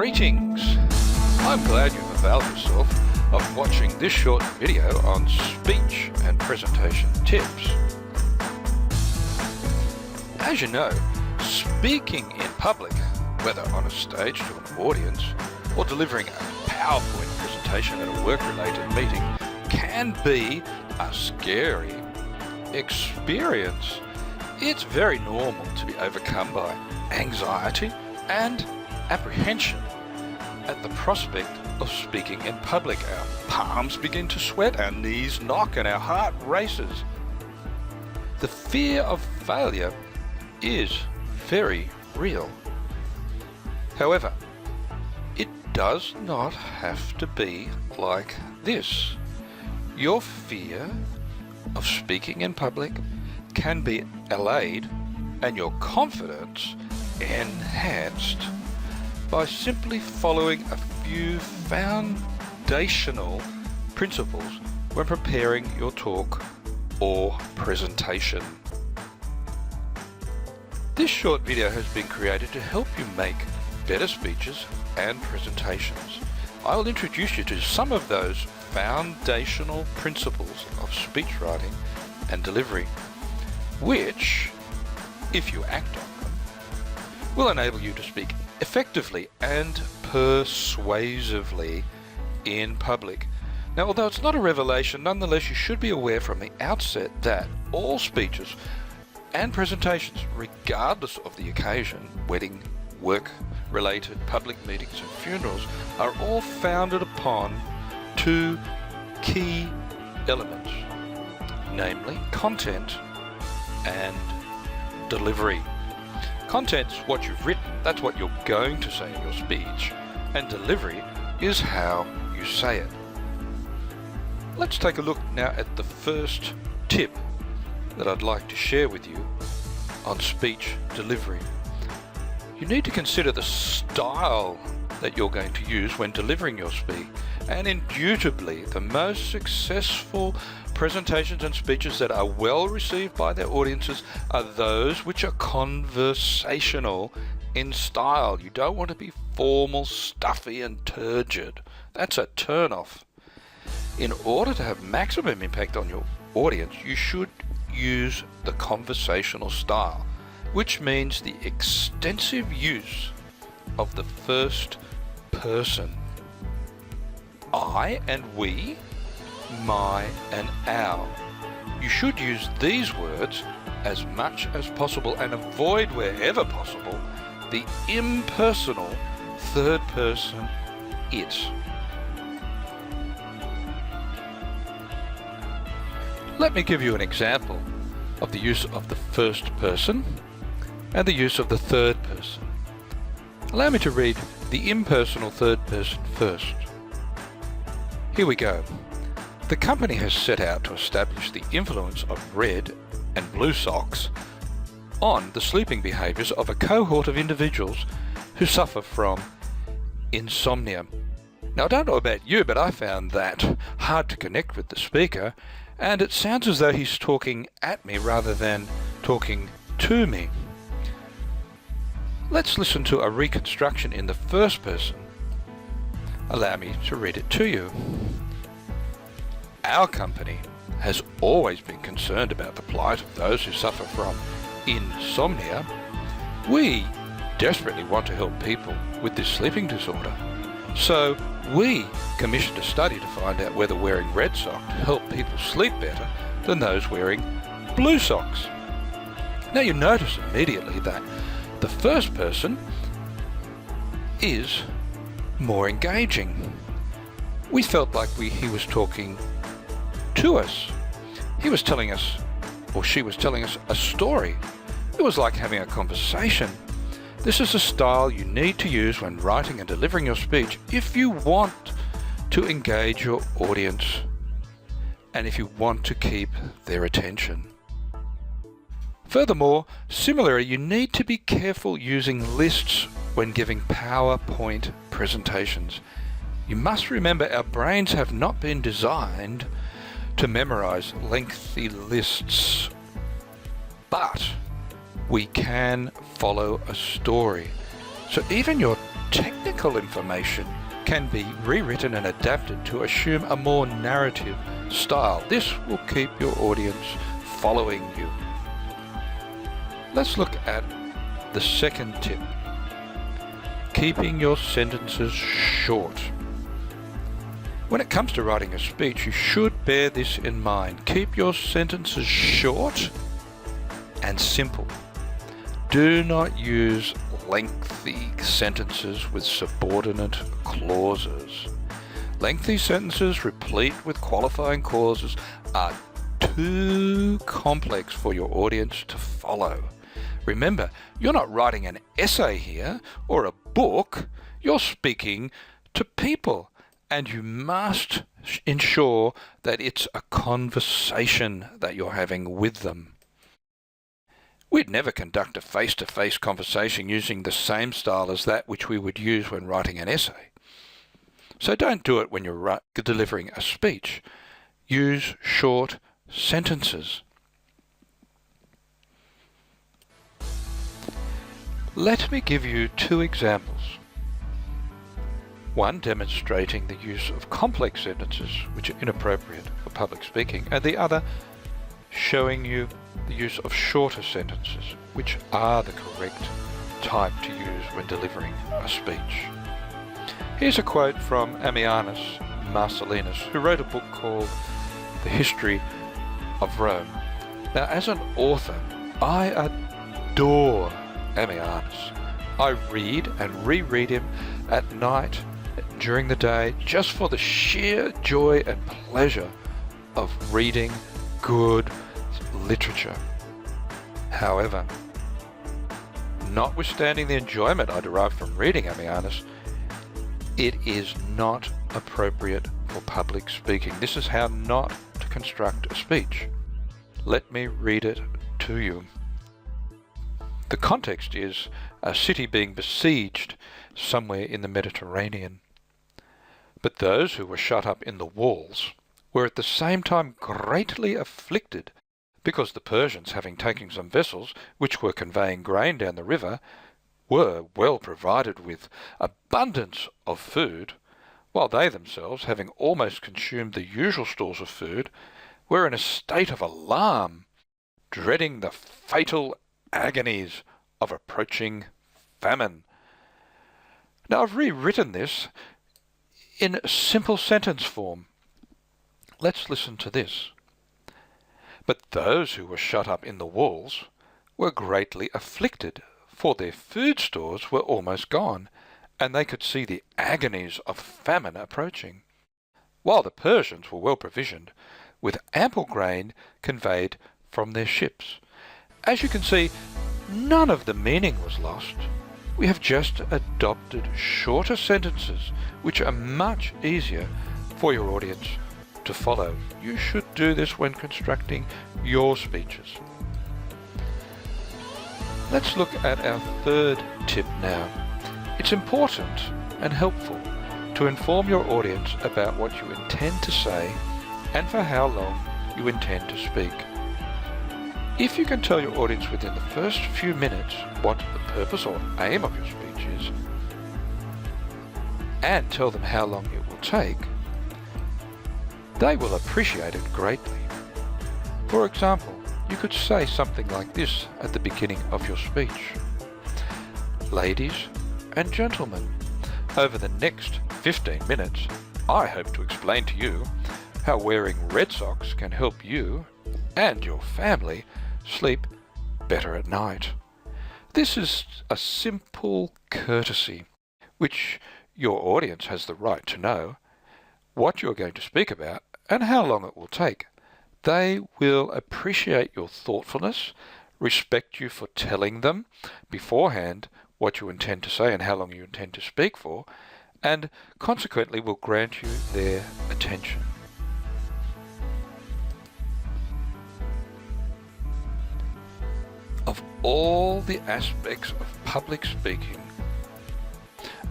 Greetings! I'm glad you've availed yourself of watching this short video on speech and presentation tips. As you know, speaking in public, whether on a stage to an audience or delivering a PowerPoint presentation at a work-related meeting, can be a scary experience. It's very normal to be overcome by anxiety and apprehension at the prospect of speaking in public. Our palms begin to sweat, our knees knock, and our heart races. The fear of failure is very real. However, it does not have to be like this. Your fear of speaking in public can be allayed and your confidence enhanced by simply following a few foundational principles when preparing your talk or presentation. This short video has been created to help you make better speeches and presentations. I will introduce you to some of those foundational principles of speech writing and delivery, which, if you act on them, will enable you to speak effectively and persuasively in public. Now, although it's not a revelation, nonetheless you should be aware from the outset that all speeches and presentations, regardless of the occasion, wedding, work-related public meetings and funerals, are all founded upon two key elements, namely content and delivery. Content's what you've written, that's what you're going to say in your speech, and delivery is how you say it. Let's take a look now at the first tip that I'd like to share with you on speech delivery. You need to consider the style that you're going to use when delivering your speech, and indubitably the most successful presentations and speeches that are well received by their audiences are those which are conversational in style. You don't want to be formal, stuffy and turgid. That's a turn-off. In order to have maximum impact on your audience, you should use the conversational style, which means the extensive use of the first person. I and we, my and our. You should use these words as much as possible and avoid wherever possible the impersonal third person it. Let me give you an example of the use of the first person and the use of the third person. Allow me to read the impersonal third person first. Here we go. The company has set out to establish the influence of red and blue socks on the sleeping behaviours of a cohort of individuals who suffer from insomnia. Now, I don't know about you, but I found that hard to connect with the speaker, and it sounds as though he's talking at me rather than talking to me. Let's listen to a reconstruction in the first person. Allow me to read it to you. Our company has always been concerned about the plight of those who suffer from insomnia. We desperately want to help people with this sleeping disorder. So we commissioned a study to find out whether wearing red socks help people sleep better than those wearing blue socks. Now you notice immediately that the first person is more engaging. We felt like he was talking to us. He was telling us, or she was telling us, a story. It was like having a conversation. This is a style you need to use when writing and delivering your speech if you want to engage your audience and if you want to keep their attention. Furthermore, similarly, you need to be careful using lists when giving PowerPoint presentations. You must remember our brains have not been designed to memorize lengthy lists, but we can follow a story. So even your technical technical information can be rewritten and adapted to assume a more narrative style. This will keep your audience following you. Let's look at the second tip. Keeping your sentences short. When it comes to writing a speech, you should bear this in mind. Keep your sentences short and simple. Do not use lengthy sentences with subordinate clauses. Lengthy sentences replete with qualifying clauses are too complex for your audience to follow. Remember, you're not writing an essay here or a book. You're speaking to people, and you must ensure that it's a conversation that you're having with them. We'd never conduct a face-to-face conversation using the same style as that which we would use when writing an essay. So don't do it when you're delivering a speech. Use short sentences. Let me give you two examples. One demonstrating the use of complex sentences which are inappropriate for public speaking, and the other showing you the use of shorter sentences which are the correct type to use when delivering a speech. Here's a quote from Ammianus Marcellinus, who wrote a book called The History of Rome. Now, as an author, I adore Ammianus. I read and reread him at night, during the day, just for the sheer joy and pleasure of reading good literature. However, notwithstanding the enjoyment I derive from reading Ammianus, it is not appropriate for public speaking. This is how not to construct a speech. Let me read it to you. The context is a city being besieged somewhere in the Mediterranean. But those who were shut up in the walls were at the same time greatly afflicted, because the Persians, having taken some vessels which were conveying grain down the river, were well provided with abundance of food, while they themselves, having almost consumed the usual stores of food, were in a state of alarm, dreading the fatal agonies of approaching famine. Now, I've rewritten this in simple sentence form. Let's listen to this. But those who were shut up in the walls were greatly afflicted, for their food stores were almost gone, and they could see the agonies of famine approaching, while the Persians were well provisioned with ample grain conveyed from their ships. As you can see, none of the meaning was lost. We have just adopted shorter sentences which are much easier for your audience to follow. You should do this when constructing your speeches. Let's look at our third tip now. It's important and helpful to inform your audience about what you intend to say and for how long you intend to speak. If you can tell your audience within the first few minutes what the purpose or aim of your speech is, and tell them how long it will take, they will appreciate it greatly. For example, you could say something like this at the beginning of your speech. Ladies and gentlemen, over the next 15 minutes, I hope to explain to you how wearing red socks can help you and your family sleep better at night. This is a simple courtesy, which your audience has the right to know what you're going to speak about and how long it will take. They will appreciate your thoughtfulness, respect you for telling them beforehand what you intend to say and how long you intend to speak for, and consequently will grant you their attention. Of all the aspects of public speaking,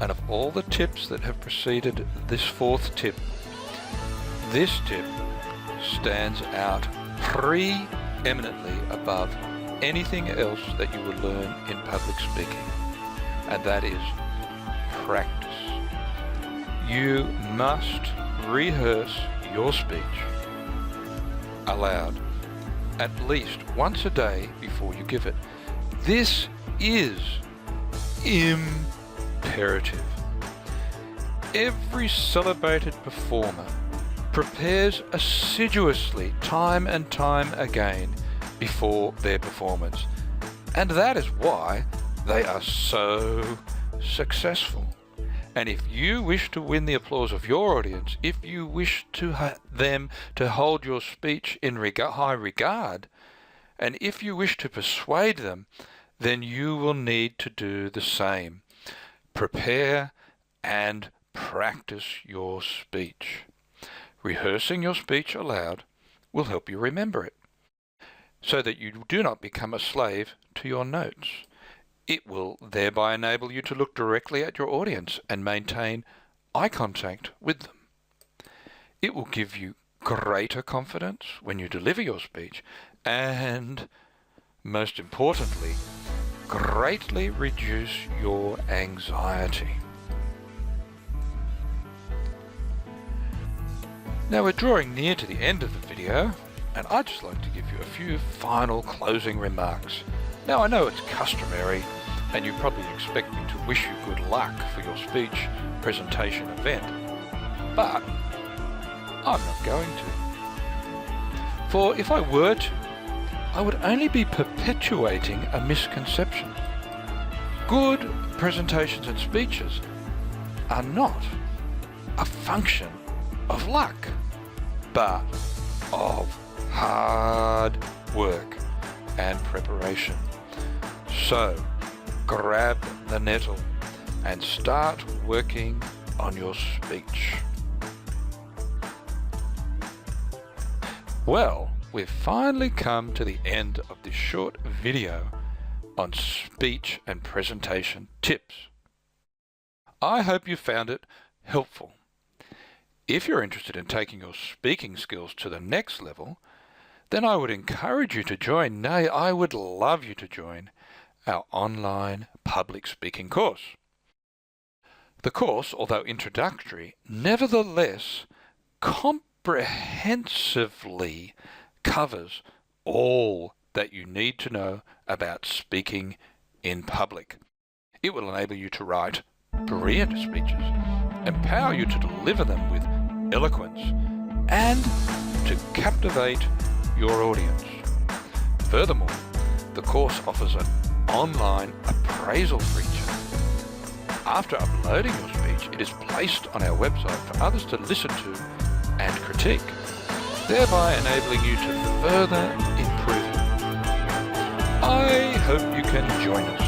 and of all the tips that have preceded this fourth tip, this tip stands out preeminently above anything else that you will learn in public speaking, and that is practice. You must rehearse your speech aloud at least once a day before you give it. This is imperative. Every celebrated performer prepares assiduously time and time again before their performance, and that is why they are so successful. And if you wish to win the applause of your audience, if you wish to them to hold your speech in high regard, and if you wish to persuade them, then you will need to do the same. Prepare and practice your speech. Rehearsing your speech aloud will help you remember it, so that you do not become a slave to your notes. It will thereby enable you to look directly at your audience and maintain eye contact with them. It will give you greater confidence when you deliver your speech and, most importantly, greatly reduce your anxiety. Now we're drawing near to the end of the video, and I'd just like to give you a few final closing remarks. Now I know it's customary, and you probably expect me to wish you good luck for your speech presentation event, but I'm not going to. For if I were to, I would only be perpetuating a misconception. Good presentations and speeches are not a function of luck, but of hard work and preparation. So, grab the nettle and start working on your speech. Well, we've finally come to the end of this short video on speech and presentation tips. I hope you found it helpful. If you're interested in taking your speaking skills to the next level, then I would encourage you to join, nay, I would love you to join our online public speaking course. The course, although introductory, nevertheless comprehensively covers all that you need to know about speaking in public. It will enable you to write brilliant speeches, empower you to deliver them with eloquence, and to captivate your audience. Furthermore, the course offers an online appraisal feature. After uploading your speech, it is placed on our website for others to listen to and critique, thereby enabling you to further improve. I hope you can join us.